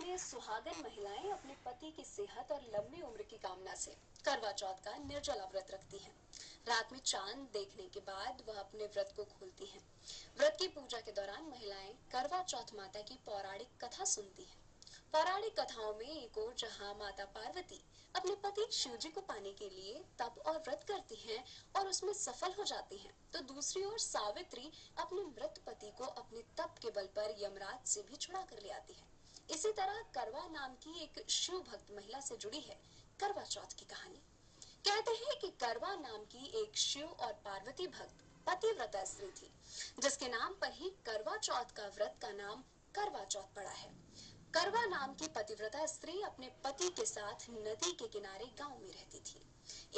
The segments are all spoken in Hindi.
में सुहागन महिलाएं अपने पति की सेहत और लंबी उम्र की कामना से करवा चौथ का निर्जला व्रत रखती हैं। रात में चांद देखने के बाद वह अपने व्रत को खोलती हैं। व्रत की पूजा के दौरान महिलाएं करवा चौथ माता की पौराणिक कथा सुनती हैं। पौराणिक कथाओं में एक ओर जहां माता पार्वती अपने पति शिव जी को पाने के लिए तप और व्रत करती हैं और उसमें सफल हो जाती हैं, तो दूसरी ओर सावित्री अपने मृत पति को अपने तप के बल पर यमराज से भी छुड़ा कर ले आती है। इसी तरह करवा नाम की एक शिव भक्त महिला से जुड़ी है करवा चौथ की कहानी। कहते हैं कि करवा नाम की एक शिव और पार्वती भक्त पतिव्रता स्त्री थी, जिसके नाम पर ही करवा चौथ का व्रत का नाम करवा चौथ पड़ा है। करवा नाम की पतिव्रता स्त्री अपने पति के साथ नदी के किनारे गांव में रहती थी।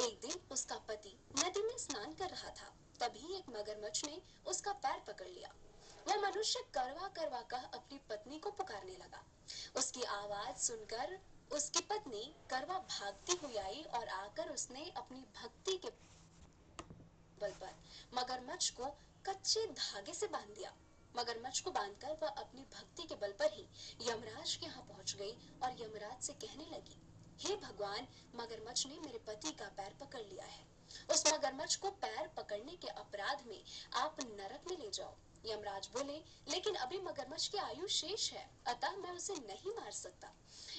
एक दिन उसका पति नदी में स्नान कर रहा था, तभी एक मगरमच्छ ने उसका पैर पकड़ लिया। वह मनुष्य करवा करवा कह अपनी पत्नी को पुकारने लगा। उसकी आवाज सुनकर उसकी पत्नी करवा भागती हुई आई और आकर उसने अपनी भक्ति के बल पर मगरमच्छ को कच्चे धागे से बांध दिया। मगरमच्छ को बांधकर वह अपनी भक्ति के बल पर ही यमराज के यहाँ पहुंच गई और यमराज से कहने लगी, हे भगवान, मगरमच्छ ने मेरे पति का पैर पकड़ लिया है। उस मगरमच्छ को पैर पकड़ने के अपराध में आप नरक में ले जाओ। यमराज बोले, लेकिन अभी मगरमच्छ की आयु शेष है, अतः मैं उसे नहीं मार सकता।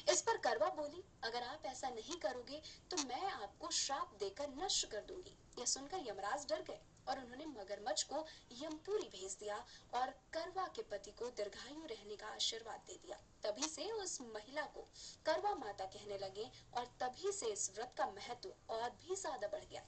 इस पर करवा बोली, अगर आप ऐसा नहीं करोगे तो मैं आपको श्राप देकर नष्ट कर दूंगी। यह सुनकर यमराज डर गए और उन्होंने मगरमच्छ को यमपुरी भेज दिया और करवा के पति को दीर्घायु रहने का आशीर्वाद दे दिया। तभी से उस महिला को करवा माता कहने लगे और तभी से इस व्रत का महत्व और भी ज्यादा बढ़ गया।